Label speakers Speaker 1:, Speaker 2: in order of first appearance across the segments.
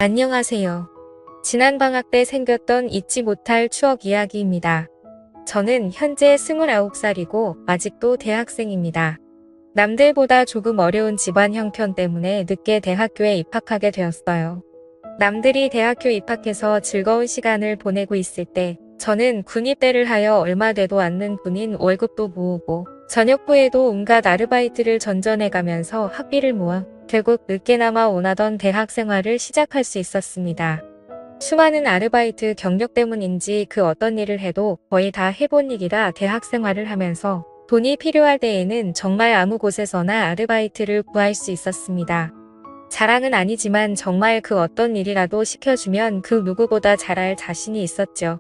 Speaker 1: 안녕하세요. 지난 방학 때 생겼던 잊지 못할 추억 이야기입니다. 저는 현재 29살이고 아직도 대학생입니다. 남들보다 조금 어려운 집안 형편 때문에 늦게 대학교에 입학하게 되었어요. 남들이 대학교 입학해서 즐거운 시간을 보내고 있을 때 저는 군입대를 하여 얼마 되도 않는 군인 월급도 모으고 저녁 후에도 온갖 아르바이트를 전전해가면서 학비를 모아 결국 늦게나마 원하던 대학 생활을 시작할 수 있었습니다. 수많은 아르바이트 경력 때문인지 그 어떤 일을 해도 거의 다 해본 일이라 대학 생활을 하면서 돈이 필요할 때에는 정말 아무 곳에서나 아르바이트를 구할 수 있었습니다. 자랑은 아니지만 정말 그 어떤 일이라도 시켜주면 그 누구보다 잘할 자신이 있었죠.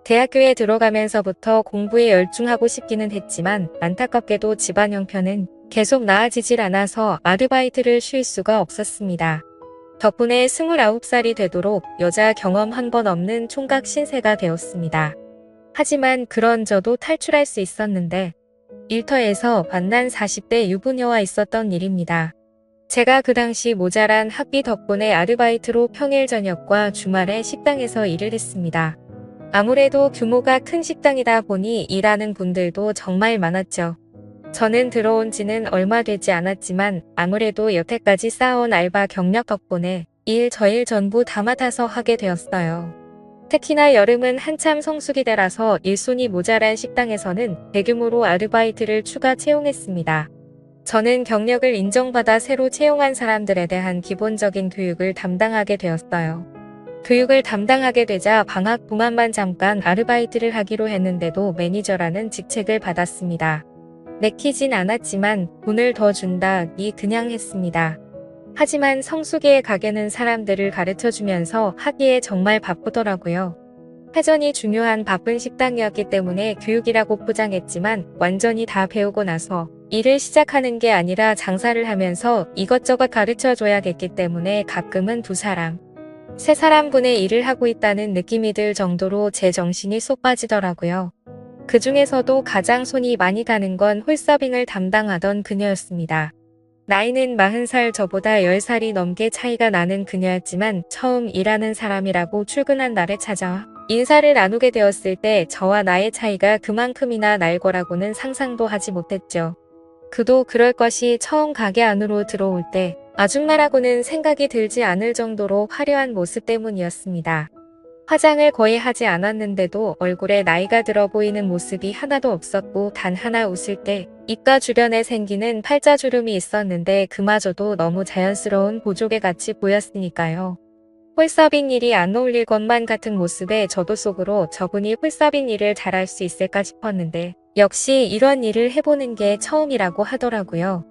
Speaker 1: 대학교에 들어가면서부터 공부에 열중하고 싶기는 했지만 안타깝게도 집안 형편은 계속 나아지질 않아서 아르바이트를 쉴 수가 없었습니다. 덕분에 29살이 되도록 여자 경험 한 번 없는 총각 신세가 되었습니다. 하지만 그런 저도 탈출할 수 있었는데 일터에서 만난 40대 유부녀와 있었던 일입니다. 제가 그 당시 모자란 학비 덕분에 아르바이트로 평일 저녁과 주말에 식당에서 일을 했습니다. 아무래도 규모가 큰 식당이다 보니 일하는 분들도 정말 많았죠. 저는 들어온 지는 얼마 되지 않았지만 아무래도 여태까지 쌓아온 알바 경력 덕분에 일 저일 전부 다 맡아서 하게 되었어요. 특히나 여름은 한참 성수기대라서 일손이 모자란 식당에서는 대규모로 아르바이트를 추가 채용했습니다. 저는 경력을 인정받아 새로 채용한 사람들에 대한 기본적인 교육을 담당하게 되었어요. 교육을 담당하게 되자 방학 동안만 잠깐 아르바이트를 하기로 했는데도 매니저라는 직책을 받았습니다. 내키진 않았지만 돈을 더 준다니 그냥 했습니다. 하지만 성수기의 가게는 사람들을 가르쳐주면서 하기에 정말 바쁘더라고요. 회전이 중요한 바쁜 식당이었기 때문에 교육이라고 포장했지만 완전히 다 배우고 나서 일을 시작하는 게 아니라 장사를 하면서 이것저것 가르쳐줘야겠기 때문에 가끔은 두 사람, 세 사람분의 일을 하고 있다는 느낌이 들 정도로 제 정신이 쏙 빠지더라고요. 그 중에서도 가장 손이 많이 가는 건 홀서빙을 담당하던 그녀였습니다. 나이는 40살 저보다 10살이 넘게 차이가 나는 그녀였지만 처음 일하는 사람이라고 출근한 날에 찾아와 인사를 나누게 되었을 때 저와 나의 차이가 그만큼이나 날 거라고는 상상도 하지 못했죠. 그도 그럴 것이 처음 가게 안으로 들어올 때 아줌마라고는 생각이 들지 않을 정도로 화려한 모습 때문이었습니다. 화장을 거의 하지 않았는데도 얼굴에 나이가 들어 보이는 모습이 하나도 없었고 단 하나 웃을 때 입가 주변에 생기는 팔자주름이 있었는데 그마저도 너무 자연스러운 보조개 같이 보였으니까요. 홀서빙 일이 안 어울릴 것만 같은 모습에 저도 속으로 저분이 홀서빙 일을 잘할 수 있을까 싶었는데 역시 이런 일을 해보는 게 처음이라고 하더라고요.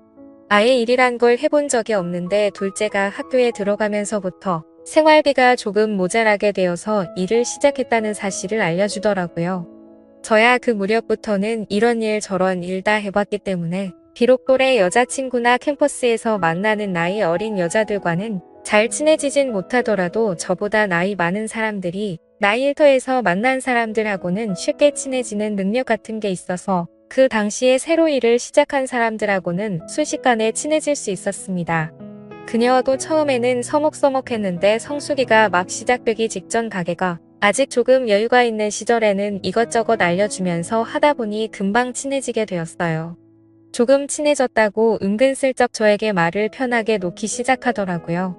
Speaker 1: 아예 일이란 걸 해본 적이 없는데 둘째가 학교에 들어가면서부터 생활비가 조금 모자라게 되어서 일을 시작했다는 사실을 알려주더라고요. 저야 그 무렵부터는 이런 일 저런 일 다 해봤기 때문에 비록 또래 여자친구나 캠퍼스에서 만나는 나이 어린 여자들과는 잘 친해지진 못하더라도 저보다 나이 많은 사람들이 나이 일터에서 만난 사람들하고는 쉽게 친해지는 능력 같은 게 있어서 그 당시에 새로 일을 시작한 사람들하고는 순식간에 친해질 수 있었습니다. 그녀와도 처음에는 서먹서먹했는데 성수기가 막 시작되기 직전 가게가 아직 조금 여유가 있는 시절에는 이것저것 알려주면서 하다 보니 금방 친해지게 되었어요. 조금 친해졌다고 은근슬쩍 저에게 말을 편하게 놓기 시작하더라고요.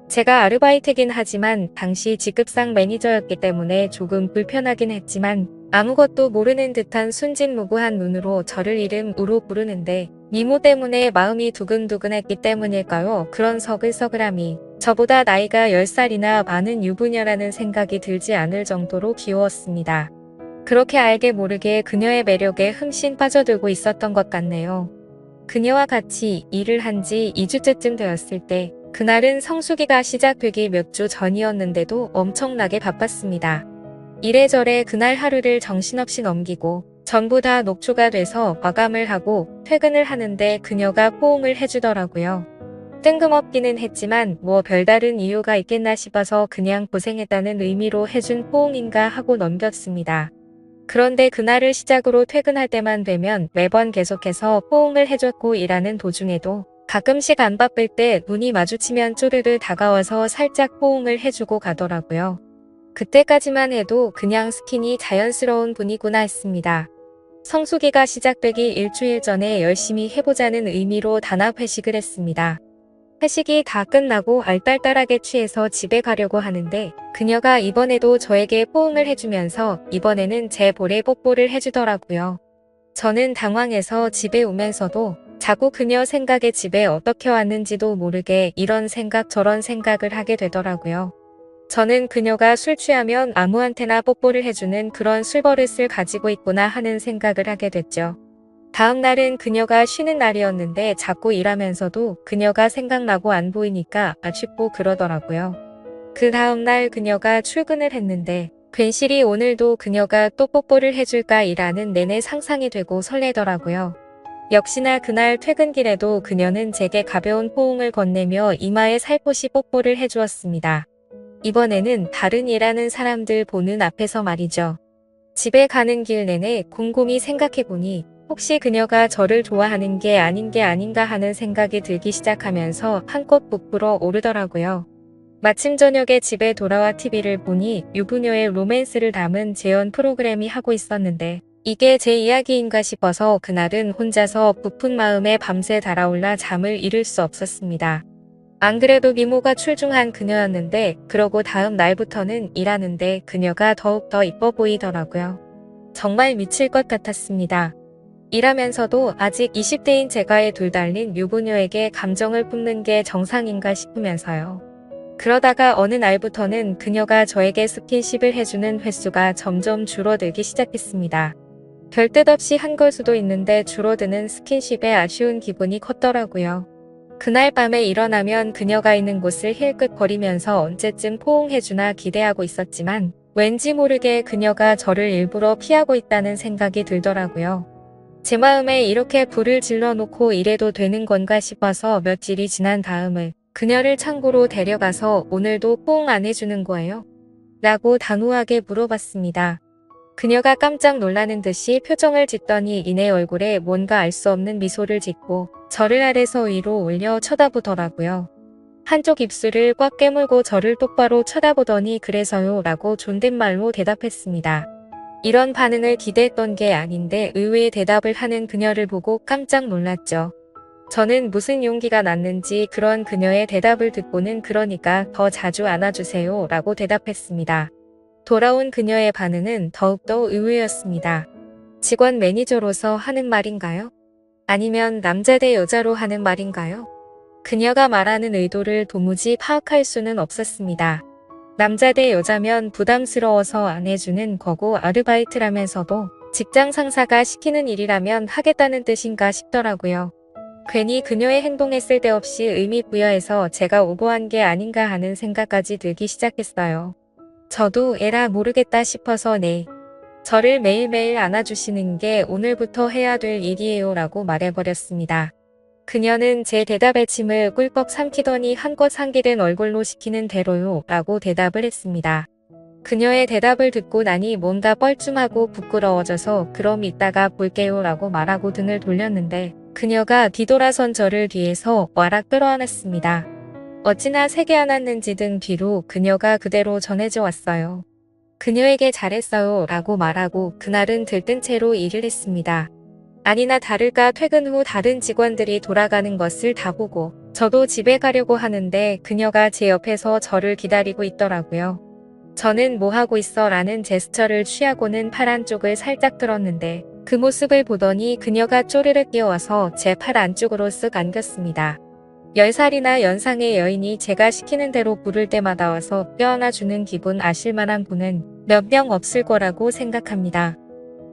Speaker 1: 제가 아르바이트긴 하지만 당시 직급상 매니저였기 때문에 조금 불편하긴 했지만 아무것도 모르는 듯한 순진무구한 눈으로 저를 이름으로 부르는데 미모 때문에 마음이 두근두근했기 때문일까요? 그런 서글서글함이 저보다 나이가 10살이나 많은 유부녀라는 생각이 들지 않을 정도로 귀여웠습니다. 그렇게 알게 모르게 그녀의 매력에 흠씬 빠져들고 있었던 것 같네요. 그녀와 같이 일을 한 지 2주째쯤 되었을 때 그날은 성수기가 시작되기 몇 주 전이었는데도 엄청나게 바빴습니다. 이래저래 그날 하루를 정신없이 넘기고 전부 다 녹초가 돼서 마감을 하고 퇴근을 하는데 그녀가 포옹을 해주더라고요. 뜬금없기는 했지만 뭐 별다른 이유가 있겠나 싶어서 그냥 고생했다는 의미로 해준 포옹인가 하고 넘겼습니다. 그런데 그날을 시작으로 퇴근할 때만 되면 매번 계속해서 포옹을 해줬고 일하는 도중에도 가끔씩 안 바쁠 때 눈이 마주치면 쪼르르 다가와서 살짝 포옹을 해주고 가더라고요. 그때까지만 해도 그냥 스킨이 자연스러운 분이구나 했습니다. 성수기가 시작되기 일주일 전에 열심히 해보자는 의미로 단합 회식을 했습니다. 회식이 다 끝나고 알딸딸하게 취해서 집에 가려고 하는데 그녀가 이번에도 저에게 포옹을 해주면서 이번에는 제 볼에 뽀뽀를 해주더라고요. 저는 당황해서 집에 오면서도 자꾸 그녀 생각에 집에 어떻게 왔는지도 모르게 이런 생각 저런 생각을 하게 되더라고요. 저는 그녀가 술 취하면 아무한테나 뽀뽀를 해주는 그런 술버릇을 가지고 있구나 하는 생각을 하게 됐죠. 다음 날은 그녀가 쉬는 날이었는데 자꾸 일하면서도 그녀가 생각나고 안 보이니까 아쉽고 그러더라고요. 그 다음 날 그녀가 출근을 했는데 괜시리 오늘도 그녀가 또 뽀뽀를 해줄까 일하는 내내 상상이 되고 설레더라고요. 역시나 그날 퇴근길에도 그녀는 제게 가벼운 포옹을 건네며 이마에 살포시 뽀뽀를 해주었습니다. 이번에는 다른 일하는 사람들 보는 앞에서 말이죠. 집에 가는 길 내내 곰곰이 생각해보니 혹시 그녀가 저를 좋아하는 게 아닌가 하는 생각이 들기 시작하면서 한껏 부풀어 오르더라고요. 마침 저녁에 집에 돌아와 TV를 보니 유부녀의 로맨스를 담은 재연 프로그램이 하고 있었는데 이게 제 이야기인가 싶어서 그날은 혼자서 부푼 마음에 밤새 달아올라 잠을 이룰 수 없었습니다. 안 그래도 미모가 출중한 그녀였는데 그러고 다음 날부터는 일하는데 그녀가 더욱더 이뻐 보이더라고요. 정말 미칠 것 같았습니다. 일하면서도 아직 20대인 제가에 둘달린 유부녀에게 감정을 품는 게 정상인가 싶으면서요. 그러다가 어느 날부터는 그녀가 저에게 스킨십을 해주는 횟수가 점점 줄어들기 시작했습니다. 별 뜻 없이 한 걸 수도 있는데 줄어드는 스킨십에 아쉬운 기분이 컸더라고요. 그날 밤에 일어나면 그녀가 있는 곳을 힐끗거리면서 언제쯤 포옹해주나 기대하고 있었지만 왠지 모르게 그녀가 저를 일부러 피하고 있다는 생각이 들더라고요. 제 마음에 이렇게 불을 질러놓고 이래도 되는 건가 싶어서 며칠이 지난 다음을 그녀를 창고로 데려가서 오늘도 포옹 안 해주는 거예요? 라고 단호하게 물어봤습니다. 그녀가 깜짝 놀라는 듯이 표정을 짓더니 이내 얼굴에 뭔가 알 수 없는 미소를 짓고 저를 아래서 위로 올려 쳐다보더라고요. 한쪽 입술을 꽉 깨물고 저를 똑바로 쳐다보더니 그래서요 라고 존댓말로 대답했습니다. 이런 반응을 기대했던 게 아닌데 의외의 대답을 하는 그녀를 보고 깜짝 놀랐죠. 저는 무슨 용기가 났는지 그런 그녀의 대답을 듣고는 그러니까 더 자주 안아주세요 라고 대답했습니다. 돌아온 그녀의 반응은 더욱더 의외였습니다. 직원 매니저로서 하는 말인가요? 아니면 남자 대 여자로 하는 말인가요? 그녀가 말하는 의도를 도무지 파악할 수는 없었습니다. 남자 대 여자면 부담스러워서 안 해주는 거고 아르바이트라면서도 직장 상사가 시키는 일이라면 하겠다는 뜻인가 싶더라고요. 괜히 그녀의 행동에 쓸데없이 의미 부여해서 제가 오버한 게 아닌가 하는 생각까지 들기 시작했어요. 저도 에라 모르겠다 싶어서 네. 저를 매일매일 안아주시는 게 오늘부터 해야 될 일이에요 라고 말해버렸습니다. 그녀는 제 대답에 침을 꿀꺽 삼키더니 한껏 상기된 얼굴로 시키는 대로요 라고 대답을 했습니다. 그녀의 대답을 듣고 나니 뭔가 뻘쭘하고 부끄러워져서 그럼 이따가 볼게요 라고 말하고 등을 돌렸는데 그녀가 뒤돌아선 저를 뒤에서 와락 끌어안았습니다. 어찌나 세게 안았는지 등 뒤로 그녀가 그대로 전해져 왔어요. 그녀에게 잘했어요 라고 말하고 그날은 들뜬 채로 일을 했습니다. 아니나 다를까 퇴근 후 다른 직원들이 돌아가는 것을 다 보고 저도 집에 가려고 하는데 그녀가 제 옆에서 저를 기다리고 있더라고요. 저는 뭐 하고 있어 라는 제스처를 취하고는 팔 안쪽을 살짝 들었는데 그 모습을 보더니 그녀가 쪼르르 뛰어와서 제 팔 안쪽으로 쓱 안겼습니다. 10살이나 연상의 여인이 제가 시키는 대로 부를 때마다 와서 껴안아주는 기분 아실만한 분은 몇 명 없을 거라고 생각합니다.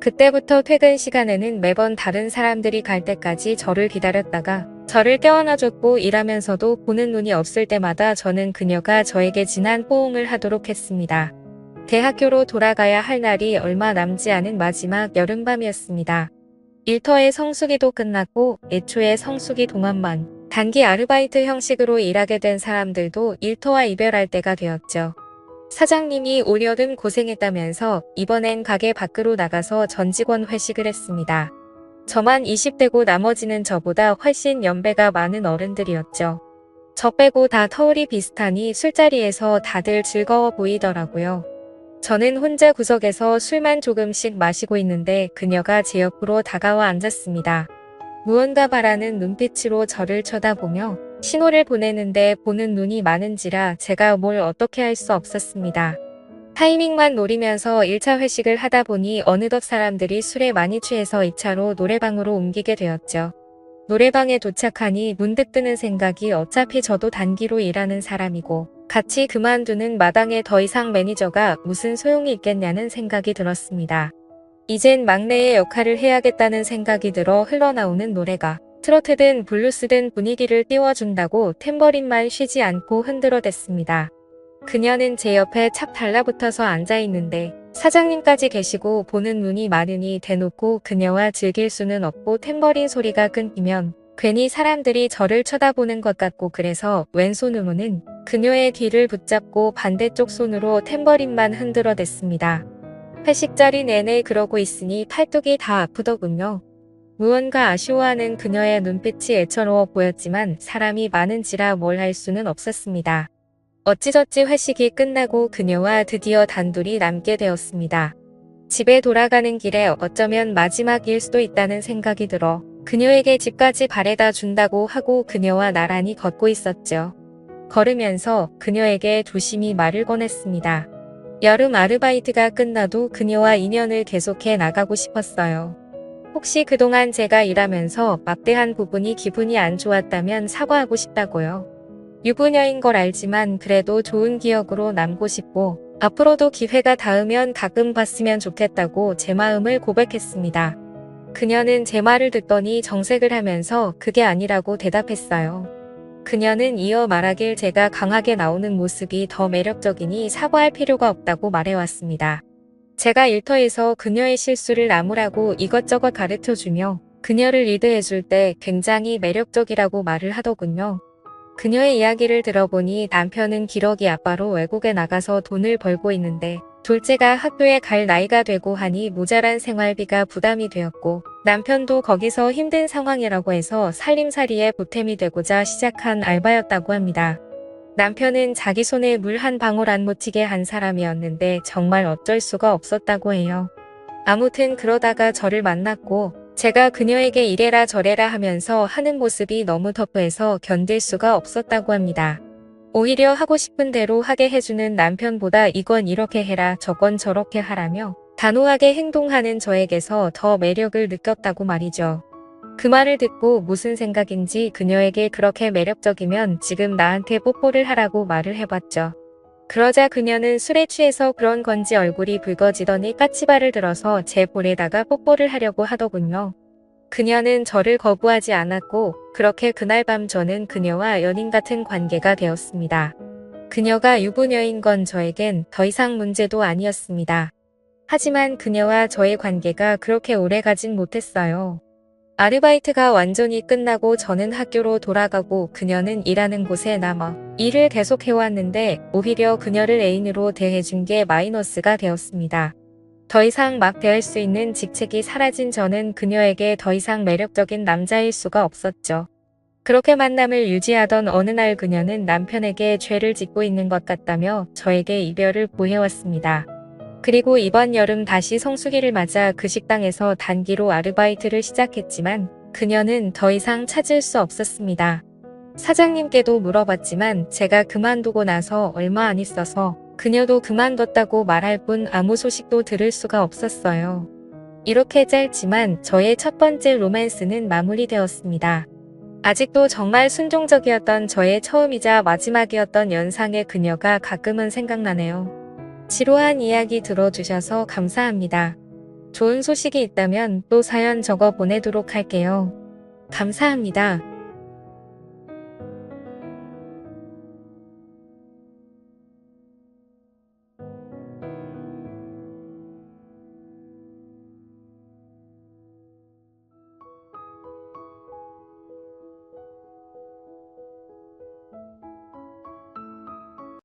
Speaker 1: 그때부터 퇴근 시간에는 매번 다른 사람들이 갈 때까지 저를 기다렸다가 저를 껴안아줬고 일하면서도 보는 눈이 없을 때마다 저는 그녀가 저에게 진한 포옹을 하도록 했습니다. 대학교로 돌아가야 할 날이 얼마 남지 않은 마지막 여름밤이었습니다. 일터의 성수기도 끝났고 애초에 성수기 동안만 단기 아르바이트 형식으로 일하게 된 사람들도 일터와 이별할 때가 되었죠. 사장님이 올 여름 고생했다면서 이번엔 가게 밖으로 나가서 전 직원 회식을 했습니다. 저만 20대고 나머지는 저보다 훨씬 연배가 많은 어른들이었죠. 저 빼고 다 터울이 비슷하니 술자리에서 다들 즐거워 보이더라고요. 저는 혼자 구석에서 술만 조금씩 마시고 있는데 그녀가 제 옆으로 다가와 앉았습니다. 무언가 바라는 눈빛으로 저를 쳐다보며 신호를 보내는데 보는 눈이 많은지라 제가 뭘 어떻게 할 수 없었습니다. 타이밍만 노리면서 1차 회식을 하다 보니 어느덧 사람들이 술에 많이 취해서 2차로 노래방으로 옮기게 되었죠. 노래방에 도착하니 문득 드는 생각이 어차피 저도 단기로 일하는 사람이고 같이 그만두는 마당에 더 이상 매니저가 무슨 소용이 있겠냐는 생각이 들었습니다. 이젠 막내의 역할을 해야겠다는 생각이 들어 흘러나오는 노래가 트로트든 블루스든 분위기를 띄워준다고 탬버린만 쉬지 않고 흔들어댔습니다. 그녀는 제 옆에 착 달라붙어서 앉아있는데 사장님까지 계시고 보는 눈이 많으니 대놓고 그녀와 즐길 수는 없고 탬버린 소리가 끊기면 괜히 사람들이 저를 쳐다보는 것 같고 그래서 왼손으로는 그녀의 뒤를 붙잡고 반대쪽 손으로 탬버린만 흔들어댔습니다. 회식 자리 내내 그러고 있으니 팔뚝이 다 아프더군요. 무언가 아쉬워하는 그녀의 눈빛이 애처로워 보였지만 사람이 많은지라 뭘 할 수는 없었습니다. 어찌저찌 회식이 끝나고 그녀와 드디어 단둘이 남게 되었습니다. 집에 돌아가는 길에 어쩌면 마지막일 수도 있다는 생각이 들어 그녀에게 집까지 바래다 준다고 하고 그녀와 나란히 걷고 있었죠. 걸으면서 그녀에게 조심히 말을 꺼냈습니다. 여름 아르바이트가 끝나도 그녀와 인연을 계속해 나가고 싶었어요. 혹시 그동안 제가 일하면서 막대한 부분이 기분이 안 좋았다면 사과하고 싶다고요. 유부녀인 걸 알지만 그래도 좋은 기억으로 남고 싶고 앞으로도 기회가 닿으면 가끔 봤으면 좋겠다고 제 마음을 고백했습니다. 그녀는 제 말을 듣더니 정색을 하면서 그게 아니라고 대답했어요. 그녀는 이어 말하길 제가 강하게 나오는 모습이 더 매력적이니 사과할 필요가 없다고 말해왔습니다. 제가 일터에서 그녀의 실수를 나무라고 이것저것 가르쳐주며 그녀를 리드해줄 때 굉장히 매력적이라고 말을 하더군요. 그녀의 이야기를 들어보니 남편은 기러기 아빠로 외국에 나가서 돈을 벌고 있는데 둘째가 학교에 갈 나이가 되고 하니 모자란 생활비가 부담이 되었고 남편도 거기서 힘든 상황이라고 해서 살림살이에 보탬이 되고자 시작한 알바였다고 합니다. 남편은 자기 손에 물 한 방울 안 묻히게 한 사람이었는데 정말 어쩔 수가 없었다고 해요. 아무튼 그러다가 저를 만났고 제가 그녀에게 이래라 저래라 하면서 하는 모습이 너무 터프해서 견딜 수가 없었다고 합니다. 오히려 하고 싶은 대로 하게 해주는 남편보다 이건 이렇게 해라 저건 저렇게 하라며 단호하게 행동하는 저에게서 더 매력을 느꼈다고 말이죠. 그 말을 듣고 무슨 생각인지 그녀에게 그렇게 매력적이면 지금 나한테 뽀뽀를 하라고 말을 해봤죠. 그러자 그녀는 술에 취해서 그런 건지 얼굴이 붉어지더니 까치발을 들어서 제 볼에다가 뽀뽀를 하려고 하더군요. 그녀는 저를 거부하지 않았고 그렇게 그날 밤 저는 그녀와 연인 같은 관계가 되었습니다. 그녀가 유부녀인 건 저에겐 더 이상 문제도 아니었습니다. 하지만 그녀와 저의 관계가 그렇게 오래 가진 못했어요. 아르바이트가 완전히 끝나고 저는 학교로 돌아가고 그녀는 일하는 곳에 남아 일을 계속 해왔는데 오히려 그녀를 애인으로 대해준 게 마이너스가 되었습니다. 더 이상 막 대할 수 있는 직책이 사라진 저는 그녀에게 더 이상 매력적인 남자일 수가 없었죠. 그렇게 만남을 유지하던 어느 날 그녀는 남편에게 죄를 짓고 있는 것 같다며 저에게 이별을 고해왔습니다. 그리고 이번 여름 다시 성수기를 맞아 그 식당에서 단기로 아르바이트를 시작했지만 그녀는 더 이상 찾을 수 없었습니다. 사장님께도 물어봤지만 제가 그만두고 나서 얼마 안 있어서 그녀도 그만뒀다고 말할 뿐 아무 소식도 들을 수가 없었어요. 이렇게 짧지만 저의 첫 번째 로맨스는 마무리되었습니다. 아직도 정말 순종적이었던 저의 처음이자 마지막이었던 연상의 그녀가 가끔은 생각나네요. 지루한 이야기 들어주셔서 감사합니다. 좋은 소식이 있다면 또 사연 적어 보내도록 할게요. 감사합니다.